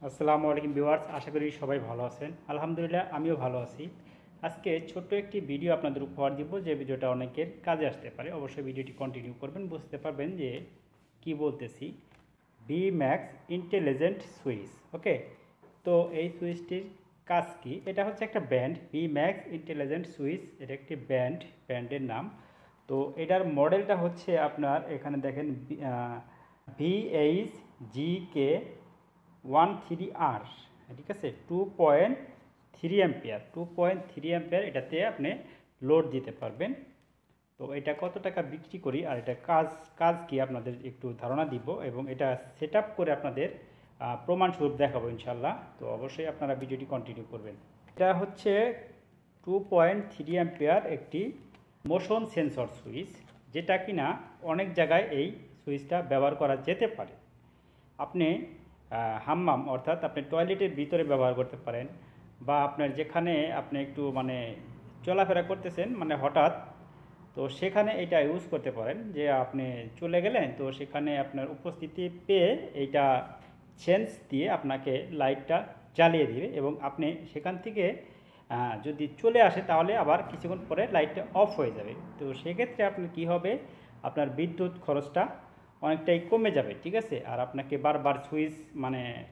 আসসালামু আলাইকুম ভিউয়ার্স, আশা করি সবাই ভালো আছেন। আলহামদুলিল্লাহ আমিও ভালো আছি। আজকে ছোট্ট একটি ভিডিও আপনাদের উপহার দিব, যে ভিডিওটা অনেকের কাজে আসতে পারে। অবশ্যই ভিডিওটি কন্টিনিউ করবেন, বুঝতে পারবেন যে কি বলতেছি। Vmax intelligent switch. ওকে, তো এই সুইচটির কাজ কি? এটা হচ্ছে একটা ব্র্যান্ড, ভিম্যাক্স ইন্টেলিজেন্ট সুইচ। এটা একটি ব্র্যান্ডের নাম। তো এটার মডেলটা হচ্ছে আপনার এখানে দেখেন VHGK 13R, ঠিক আছে। 2.3 অ্যাম্পিয়ার এটাতে আপনি লোড দিতে পারবেন। তো এটা কত টাকা বিক্রি করি আর এটা কাজ কি আপনাদের একটু ধারণা দিব, এবং এটা সেট আপ করে আপনাদের প্রমাণস্বরূপ দেখাবো ইনশাল্লাহ। তো অবশ্যই আপনারা ভিডিওটি কন্টিনিউ করবেন। এটা হচ্ছে 2.3 অ্যাম্পিয়ার একটি মোশন সেন্সর সুইচ, যেটা কিনা অনেক জায়গায় এই সুইচটা ব্যবহার করা যেতে পারে। আপনি হাম্মাম অর্থাৎ আপনি টয়লেটের ভিতরে ব্যবহার করতে পারেন, বা আপনার যেখানে আপনি একটু চলাফেরা করতেছেন হঠাৎ, তো সেখানে এটা ইউজ করতে পারেন। যে আপনি চলে গেলেন, তো সেখানে আপনার উপস্থিতি পেয়ে এইটা সেন্স দিয়ে আপনাকে লাইটটা জ্বালিয়ে দিবে, এবং আপনি সেখান থেকে যদি চলে আসে তাহলে আবার কিছুক্ষণ পরে লাইটটা অফ হয়ে যাবে। তো সেক্ষেত্রে আপনার কি হবে, আপনার বিদ্যুৎ খরচটা অনেকটাই কমে যাবে, ঠিক আছে। আর আপনাকে বারবার সুইচ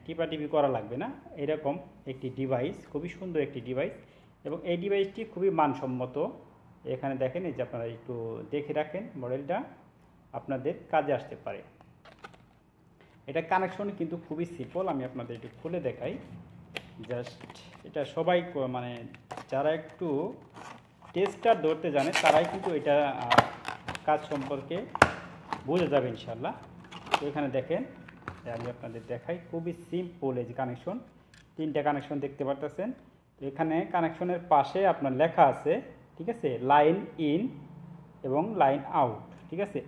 টিপাটিপি করা লাগবে না। এরকম একটি ডিভাইস, খুবই সুন্দর একটি ডিভাইস, এবং এই ডিভাইসটি খুবই মানসম্মত। এখানে দেখেন, এই যে আপনারা একটু দেখে রাখেন, মডেলটা আপনাদের কাজে আসতে পারে। এটা কানেকশন কিন্তু খুবই সিম্পল, আমি আপনাদের একটু খুলে দেখাই। জাস্ট এটা সবাই যারা একটু টেস্টার ধরতে জানে তারাই কিন্তু এটা কাজ সম্পর্কে বুঝে যাবে ইনশাল্লাহ। তো এখানে দেখেন, আমি আপনাদের দেখাই, খুবই সিম্পল। এই যে কানেকশন, 3টা কানেকশন দেখতে পারতেছেন। তো এখানে কানেকশনের পাশে আপনার লেখা আছে, ঠিক আছে, লাইন ইন এবং লাইন আউট, ঠিক আছে।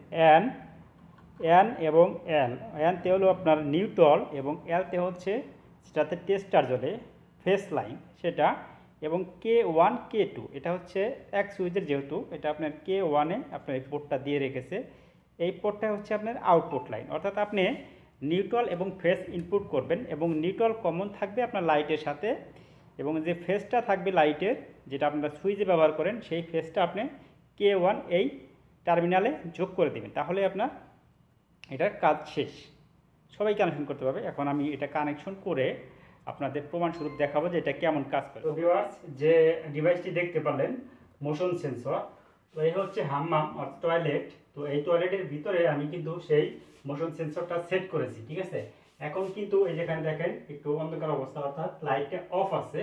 এন এবং এনতে হলো আপনার নিউট্রাল, এবং এলতে হচ্ছে যেটাতে টেস্টার জ্বলে ফেস লাইন সেটা, এবং K1 K2 এটা হচ্ছে এক সুইচের, যেহেতু এটা আপনার K1-এ আপনার এই পোর্টটা দিয়ে রেখেছে। এই পোর্টটা হচ্ছে আপনার আউটপুট লাইন, অর্থাৎ আপনি নিউট্রাল এবং ফেস ইনপুট করবেন, এবং নিউট্রাল কমন থাকবে আপনার লাইটের সাথে, এবং যে ফেসটা থাকবে লাইটের, যেটা আপনারা সুইচে ব্যবহার করেন, সেই ফেসটা আপনি K1 এই টার্মিনালে যোগ করে দেবেন, তাহলে আপনার এটার কাজ শেষ। সবাই কানেকশন করতে পারবে। এখন আমি এটা কানেকশন করে আপনাদের প্রমাণস্বরূপ দেখাবো যে এটা কেমন কাজ করে। তো ভিউয়ার্স, যে ডিভাইসটি দেখতে পারলেন মোশন সেন্সর, তো এই হচ্ছে হাম্মাম আর টয়লেট। তো এই টয়লেটের ভিতরে আমি কিন্তু সেই মোশন সেন্সরটা সেট করেছি, ঠিক আছে। এখন কিন্তু এই যেখানে দেখেন একটু অন্ধকার অবস্থা, অর্থাৎ লাইটটা অফ আছে।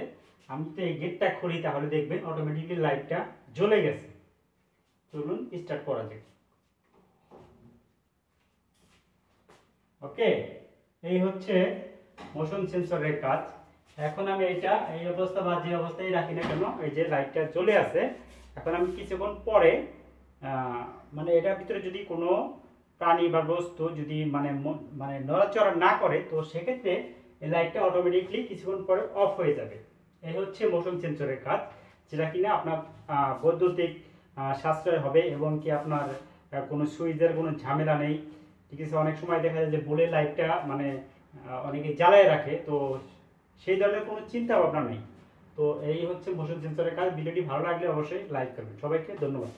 আমি যদি এই গেটটা খুলি তাহলে দেখবেন অটোমেটিকলি লাইটটা জ্বলে গেছে। চলুন স্টার্ট করা যাক। ওকে, এই হচ্ছে মোশন সেন্সরের কাজ। এখন আমি এটা এই অবস্থা বা যে অবস্থায় রাখি না কেন, এই যে লাইটটা জ্বলে আছে। এখন আমি কিছুক্ষণ পরে এটার ভিতরে যদি কোনো প্রাণী বা বস্তু যদি নড়াচড়া না করে, তো সেক্ষেত্রে এই লাইটটা অটোমেটিকলি কিছুক্ষণ পরে অফ হয়ে যাবে। এই হচ্ছে মোশন সেন্সরের কাজ, যেটা কিনা আপনার বৈদ্যুতিক সাশ্রয় হবে, এবং কি আপনার কোনো সুইচের কোনো ঝামেলা নেই, ঠিক আছে। অনেক সময় দেখা যায় যে বলে লাইটটা অনেকে জ্বালায় রাখে, তো সেই ধরনের কোনো চিন্তা ভাবনা নেই। তো এই হচ্ছে মোশন সেন্সরের কাজ। ভিডিওটি ভালো লাগলে অবশ্যই লাইক করবেন। সবাইকে ধন্যবাদ।